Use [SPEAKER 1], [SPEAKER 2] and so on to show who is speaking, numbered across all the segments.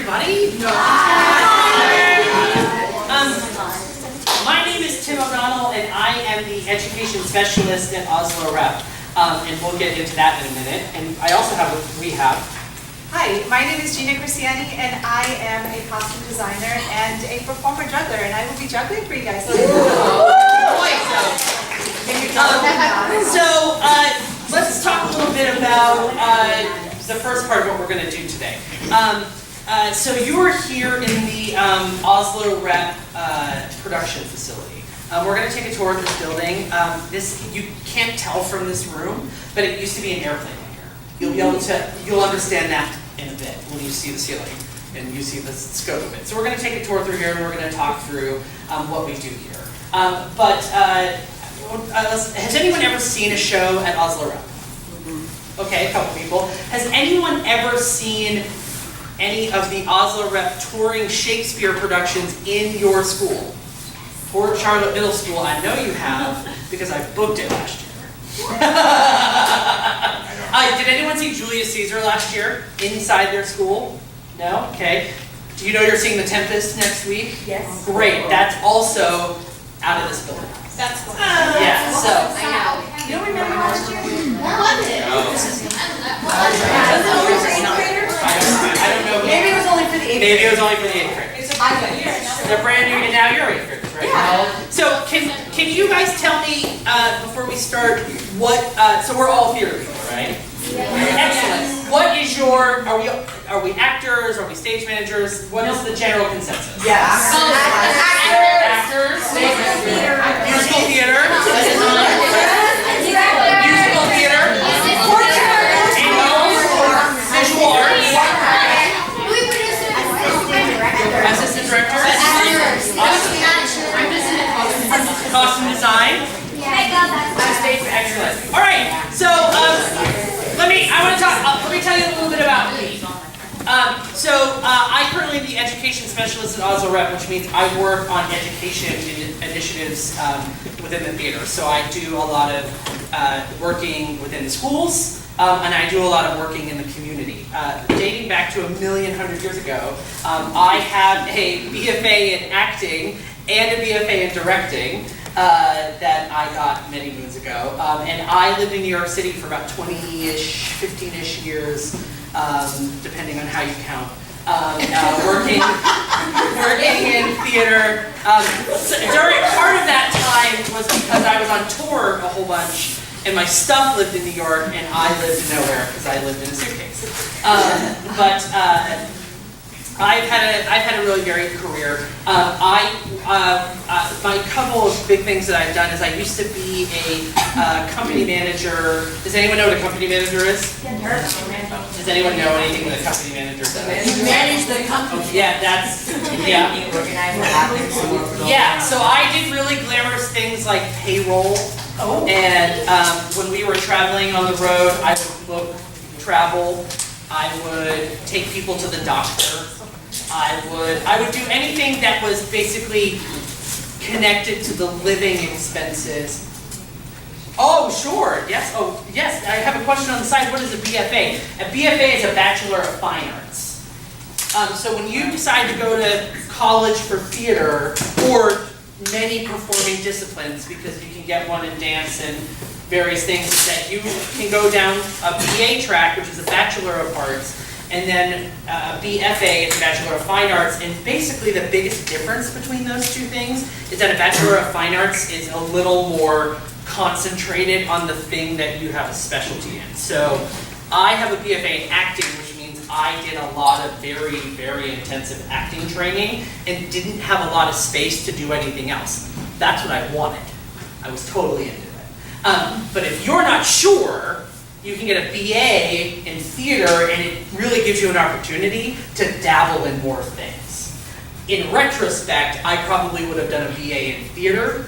[SPEAKER 1] everybody. My name is Tim O'Donnell, and I am the education specialist at Asolo Rep. And we'll get into that in a minute. And I also have
[SPEAKER 2] Hi, my name is Gina Cristiani, and I am a costume designer and a performer juggler, and I will be juggling for you guys today.
[SPEAKER 1] Let's talk a little bit about the first part of what we're going to do today. So you are here in the Asolo Rep production facility. We're going to take a tour of this building. You can't tell from this room, but it used to be an airplane hangar. You'll understand that in a bit when you see the ceiling and you see the scope of it. So we're going to take a tour through here, and we're going to talk through what we do here. Has anyone ever seen a show at Asolo Rep? Okay, a couple people. Has anyone ever seen any of the Asolo Rep touring Shakespeare productions in your school? Or Charlotte Middle School? I know you have, because I booked it last year. Did anyone see Julius Caesar last year inside their school? No? Okay. Do you know you're seeing The Tempest next week?
[SPEAKER 2] Yes.
[SPEAKER 1] Great. That's also out of this building.
[SPEAKER 2] That's cool.
[SPEAKER 1] Yeah, so.
[SPEAKER 2] You don't remember last year?
[SPEAKER 3] What was it?
[SPEAKER 1] I don't know.
[SPEAKER 2] Maybe it was only for the 8th grade.
[SPEAKER 1] Maybe it was only for the 8th grade. They're brand new, and now you're 8th graders, right?
[SPEAKER 2] Yeah.
[SPEAKER 1] So can you guys tell me, before we start, so we're all theater people, right? Excellent. What is are we actors? Are we stage managers? What is the general consensus?
[SPEAKER 2] Yes.
[SPEAKER 1] Actors. Musical theater. Musical theater. Visual arts. Assistant directors. Costume design. Excellent. All right. So let me tell you a little bit about me. I currently am the education specialist at Asolo Rep, which means I work on education initiatives within the theater. So I do a lot of working within the schools, and I do a lot of working in the community. Dating back to 1,100,000 years ago, I have a BFA in acting and a BFA in directing that I got many moons ago. And I lived in New York City for about 20-ish, 15-ish years, depending on how you count. Working in theater. Part of that time was because I was on tour a whole bunch, and my stuff lived in New York, and I lived nowhere because I lived in a suitcase. I've had a really varied career. My couple of big things that I've done is I used to be a company manager. Does anyone know what a company manager is? Does anyone know anything that a company manager does?
[SPEAKER 3] You manage the company.
[SPEAKER 1] Yeah, Yeah, so I did really glamorous things like payroll. And when we were traveling on the road, I would book travel. I would take people to the doctor. I would do anything that was basically connected to the living expenses. Oh, sure. Yes. Oh, yes. I have a question on the side. What is a BFA? A BFA is a Bachelor of Fine Arts. So when you decide to go to college for theater or many performing disciplines, because you can get one in dance and various things, that you can go down a BA track, which is a Bachelor of Arts, and then a BFA is a Bachelor of Fine Arts. And basically the biggest difference between those two things is that a Bachelor of Fine Arts is a little more concentrated on the thing that you have a specialty in. So I have a BFA in acting, which means I did a lot of very, very intensive acting training and didn't have a lot of space to do anything else. That's what I wanted. I was totally into it. But if you're not sure, you can get a BA in theater, and it really gives you an opportunity to dabble in more things. In retrospect, I probably would have done a BA in theater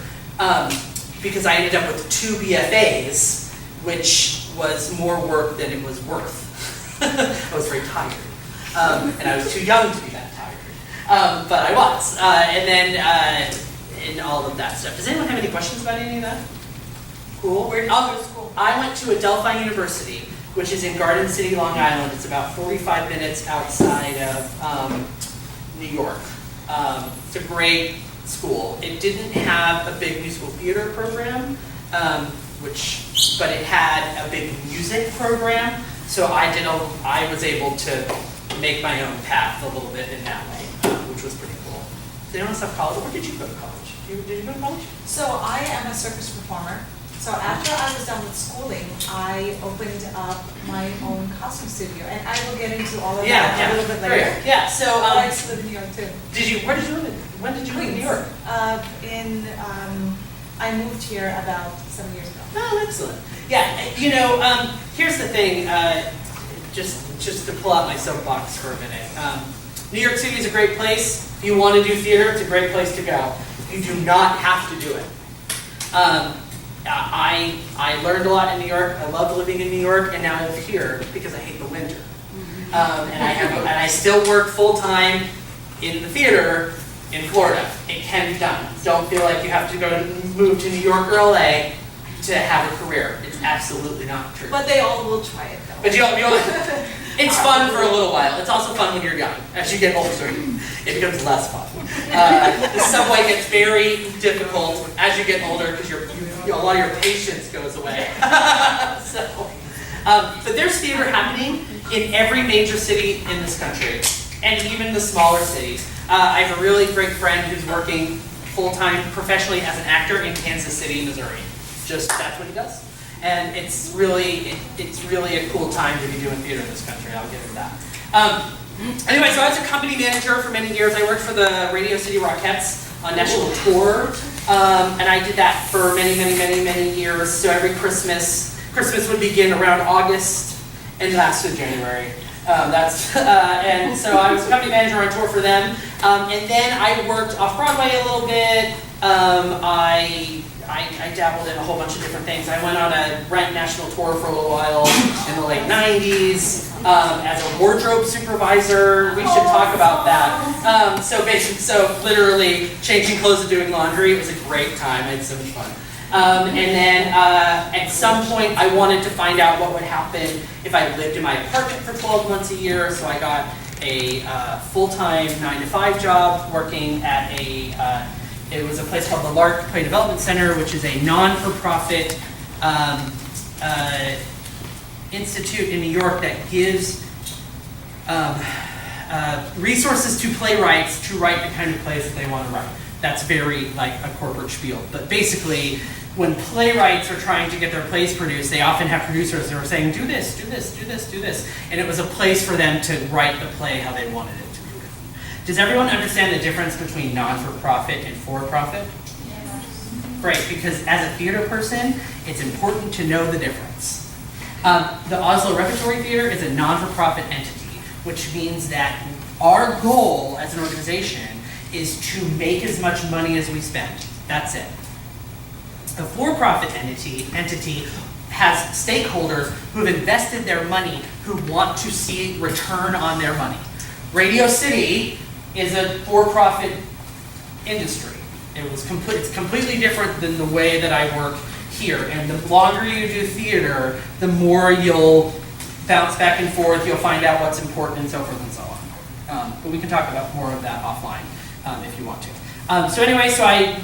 [SPEAKER 1] because I ended up with 2 BFAs, which was more work than it was worth. I was very tired, and I was too young to be that tired, but I was. And all of that stuff. Does anyone have any questions about any of that? Cool.
[SPEAKER 2] Where did you go to school?
[SPEAKER 1] I went to Adelphi University, which is in Garden City, Long Island. It's about 45 minutes outside of New York. It's a great school. It didn't have a big musical theater program, but it had a big music program. So I was able to make my own path a little bit in that way, which was pretty cool. Did anyone else have college? Where did you go to college? Did you go to college?
[SPEAKER 2] So I am a circus performer. So after I was done with schooling, I opened up my own costume studio, and I will get into all of that a little bit later.
[SPEAKER 1] Great. Yeah. So
[SPEAKER 2] I used to live in New York too.
[SPEAKER 1] Where did you live? When did you live in New York?
[SPEAKER 2] I moved here about 7 years ago.
[SPEAKER 1] Oh, excellent. Yeah. Here's the thing. Just to pull out my soapbox for a minute. New York City is a great place. If you want to do theater, it's a great place to go. You do not have to do it. I learned a lot in New York. I loved living in New York, and now I live here because I hate the winter. And I still work full time in the theater in Florida. It can be done. Don't feel like you have to go move to New York or LA to have a career. It's absolutely not true.
[SPEAKER 2] But they all will try it though.
[SPEAKER 1] But it's fun for a little while. It's also fun when you're young. As you get older, it becomes less fun. The subway gets very difficult as you get older because a lot of your patience goes away. But there's theater happening in every major city in this country, and even the smaller cities. I have a really great friend who's working full-time professionally as an actor in Kansas City, Missouri. That's what he does. And it's really a cool time to be doing theater in this country, I'll give him that. Anyway, so I was a company manager for many years. I worked for the Radio City Rockettes on national tour. And I did that for many years. So every Christmas would begin around August and last to January. And so I was a company manager on tour for them. And then I worked off Broadway a little bit. I dabbled in a whole bunch of different things. I went on a Rent national tour for a little while in the late 90s as a wardrobe supervisor. We should talk about that. So literally changing clothes and doing laundry. It was a great time. I had so much fun. And then at some point I wanted to find out what would happen if I lived in my apartment for 12 months a year. So I got a full-time 9-to-5 job working at it was a place called the Lark Play Development Center, which is a non-for-profit institute in New York that gives resources to playwrights to write the kind of plays that they want to write. That's very like a corporate spiel. But basically, when playwrights are trying to get their plays produced, they often have producers that are saying, do this, do this, do this, do this. And it was a place for them to write the play how they wanted it to be written. Does everyone understand the difference between non-for-profit and for-profit? Yes. Great, because as a theater person, it's important to know the difference. The Asolo Repertory Theater is a non-for-profit entity, which means that our goal as an organization is to make as much money as we spend. That's it. A for-profit entity has stakeholders who have invested their money, who want to see return on their money. Radio City is a for-profit industry. It's completely different than the way that I work here. And the longer you do theater, the more you'll bounce back and forth, you'll find out what's important and so forth and so on. But we can talk about more of that offline if you want to.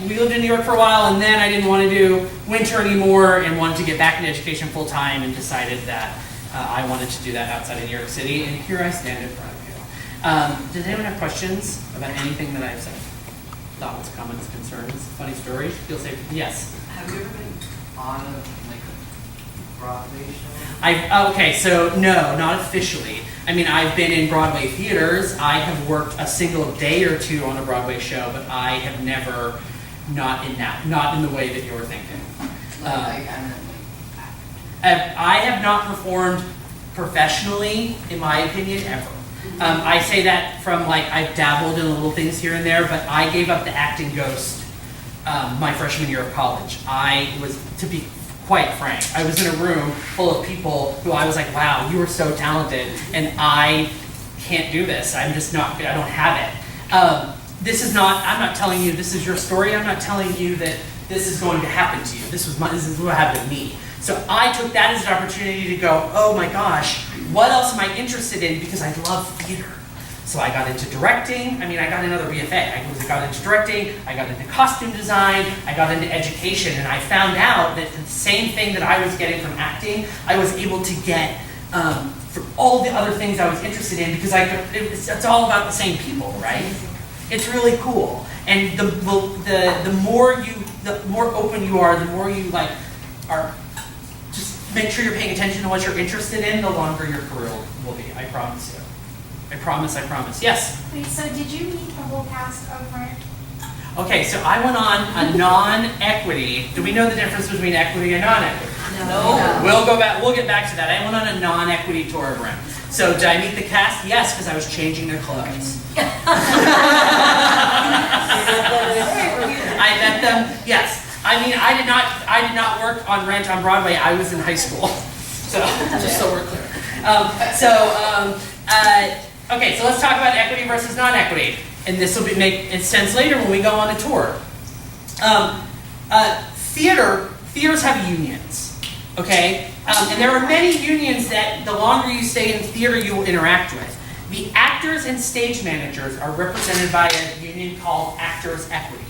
[SPEAKER 1] We lived in New York for a while, and then I didn't want to do winter anymore and wanted to get back into education full time and decided that I wanted to do that outside of New York City, and here I stand in front of you. Does anyone have questions about anything that I've said? Thoughts, comments, concerns, funny stories? Feel safe. Yes?
[SPEAKER 4] Have you ever been on a Broadway show?
[SPEAKER 1] Okay, so no, not officially. I mean, I've been in Broadway theaters. I have worked a single day or two on a Broadway show, but I have never, not in the way that you're thinking. I have not performed professionally, in my opinion, ever. I say that from I've dabbled in little things here and there, but I gave up the acting ghost my freshman year of college. To be quite frank, I was in a room full of people who I was like, wow, you are so talented, and I can't do this. I'm just not, I don't have it. I'm not telling you this is your story. I'm not telling you that this is going to happen to you. This is what happened to me. So I took that as an opportunity to go, oh my gosh, what else am I interested in? Because I love theater. So I got into directing. I mean, I got another BFA. I got into directing, I got into costume design, I got into education, and I found out that the same thing that I was getting from acting, I was able to get for all the other things I was interested in, because it's all about the same people, right? It's really cool. And the more open you are, the more you are, just make sure you're paying attention to what you're interested in, the longer your career will be. I promise you. I promise. Yes?
[SPEAKER 3] Wait, so did you meet the whole cast of Rent?
[SPEAKER 1] Okay, so I went on a non-equity. Do we know the difference between equity and non-equity?
[SPEAKER 3] No.
[SPEAKER 1] We'll get back to that. I went on a non-equity tour of Rent. So did I meet the cast? Yes, because I was changing their clothes. I met them, yes. I mean, I did not work on Rent on Broadway. I was in high school. So, just so we're clear. Okay, so let's talk about equity versus non-equity. And this will make sense later when we go on a tour. Theaters have unions, okay? And there are many unions that the longer you stay in theater, you will interact with. The actors and stage managers are represented by a union called Actors Equity.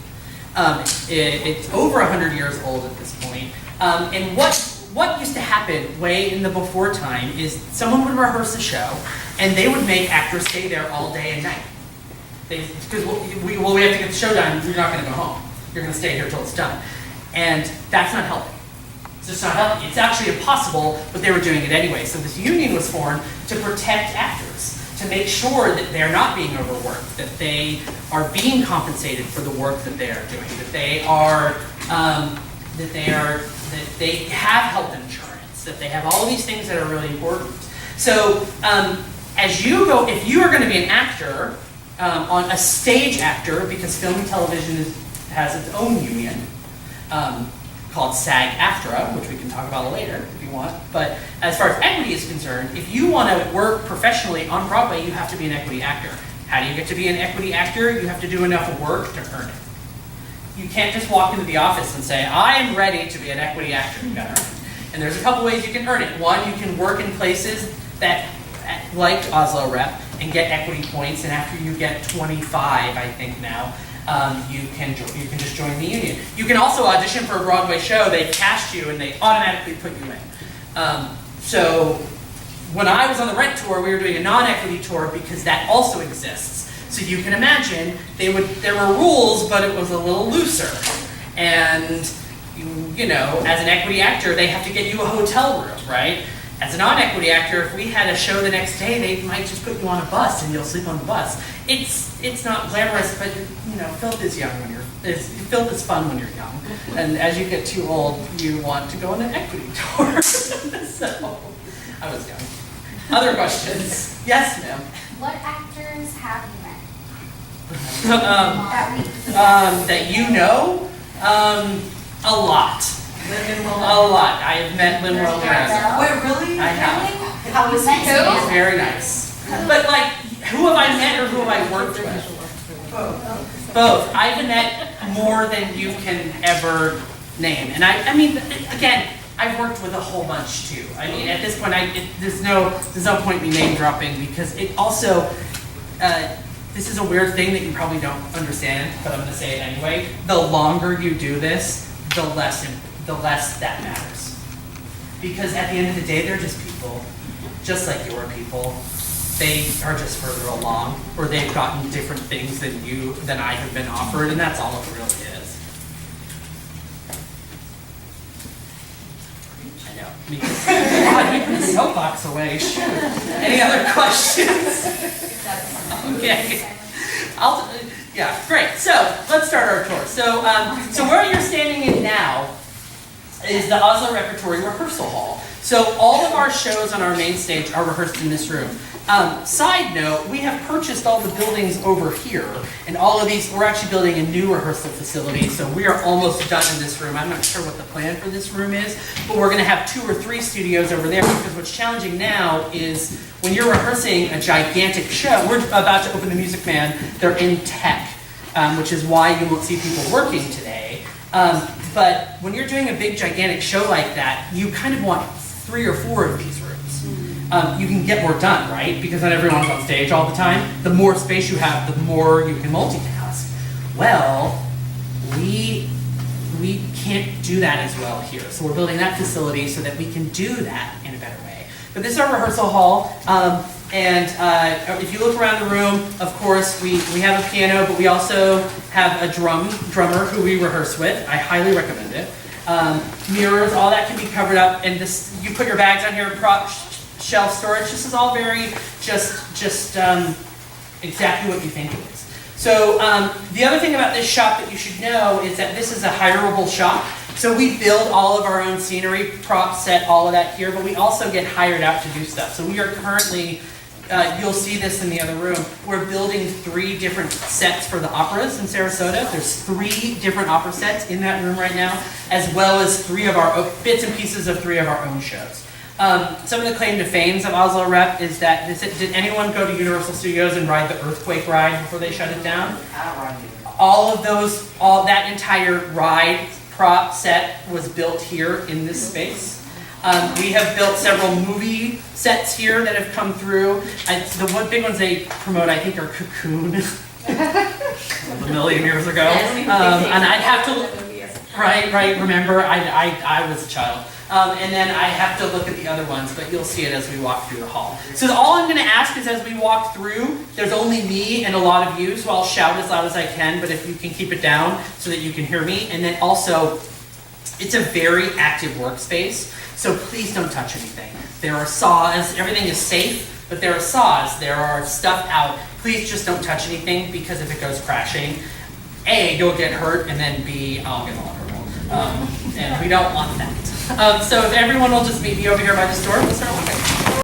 [SPEAKER 1] It's over 100 years old at this point. And what used to happen way in the before time is someone would rehearse a show, and they would make actors stay there all day and night. Because we have to get the show done, you're not going to go home. You're going to stay here till it's done. And that's not healthy. It's just not healthy. It's actually impossible, but they were doing it anyway. So this union was formed to protect actors, to make sure that they're not being overworked, that they are being compensated for the work that they are doing, that they have health insurance, that they have all of these things that are really important. So if you are going to be an actor, on a stage actor, because film and television has its own union called SAG-AFTRA, which we can talk about later if you want. But as far as equity is concerned, if you want to work professionally on Broadway, you have to be an equity actor. How do you get to be an equity actor? You have to do enough work to earn it. You can't just walk into the office and say, I am ready to be an equity actor. You gotta earn it. And there's a couple ways you can earn it. One, you can work in places that, like Asolo Rep, and get equity points, and after you get 25, I think now, you can just join the union. You can also audition for a Broadway show, they cast you, and they automatically put you in. So when I was on the Rent tour, we were doing a non-equity tour because that also exists. So you can imagine, there were rules, but it was a little looser. And you know, as an equity actor, they have to get you a hotel room, right? As a non-equity actor, if we had a show the next day, they might just put you on a bus and you'll sleep on the bus. It's not glamorous, but you know, filth is filth is fun when you're young. And as you get too old, you want to go on an equity tour. So, I was young. Other questions? Yes, ma'am.
[SPEAKER 3] What actors have you met?
[SPEAKER 1] That you know? A lot. A lot. I have met Lin-Manuel Miranda.
[SPEAKER 2] Wait, really?
[SPEAKER 1] I have.
[SPEAKER 2] How was he?
[SPEAKER 1] He's very nice. But like, who have I met or who have I worked with? Both. I've met more than you can ever name. And I mean, again, I've worked with a whole bunch too. I mean, at this point, there's no point in me name dropping, because it also, this is a weird thing that you probably don't understand, but I'm going to say it anyway. The longer you do this, the less that matters. Because at the end of the day, they're just people, just like your people. They are just further along, or they've gotten different things than I have been offered, and that's all it really is. I know. God, you put the soapbox away. Shoot. Any other questions? Okay. Yeah, great. So let's start our tour. So where you're standing in now is the Asolo Repertory Rehearsal Hall. So all of our shows on our main stage are rehearsed in this room. Side note, we have purchased all the buildings over here, and all of these, we're actually building a new rehearsal facility, so we are almost done in this room. I'm not sure what the plan for this room is, but we're going to have 2 or 3 studios over there, because what's challenging now is when you're rehearsing a gigantic show, we're about to open the Music Man, they're in tech, which is why you won't see people working today. But when you're doing a big gigantic show like that, you kind of want 3 or 4 of these rooms. You can get more done, right? Because not everyone's on stage all the time. The more space you have, the more you can multitask. Well, we can't do that as well here. So we're building that facility so that we can do that in a better way. But this is our rehearsal hall. If you look around the room, of course, we have a piano, but we also have a drummer who we rehearse with. I highly recommend it. Mirrors, all that can be covered up, and this, you put your bags on here, prop shelf storage. This is all very exactly what you think it is. So the other thing about this shop that you should know is that this is a hireable shop. So we build all of our own scenery, prop set, all of that here, but we also get hired out to do stuff. So we are currently, you'll see this in the other room, we're building 3 different sets for the operas in Sarasota. There's 3 different opera sets in that room right now, as well as 3 of our bits and pieces of 3 of our own shows. Some of the claim to fames of Asolo Rep is that, did anyone go to Universal Studios and ride the earthquake ride before they shut it down? All of those, that entire ride prop set was built here in this space. We have built several movie sets here that have come through. The big ones they promote, I think, are Cocoon, a million years ago. And I'd have to, remember, I was a child. And then I have to look at the other ones, but you'll see it as we walk through the hall. So all I'm going to ask is as we walk through, there's only me and a lot of you, so I'll shout as loud as I can, but if you can keep it down so that you can hear me. And then also, it's a very active workspace, so please don't touch anything. There are saws, everything is safe, but there are saws, there are stuff out. Please just don't touch anything, because if it goes crashing, A, you'll get hurt, and then B, I'll get vulnerable. And we don't want that. So if everyone will just meet me over here by this door, we'll start walking.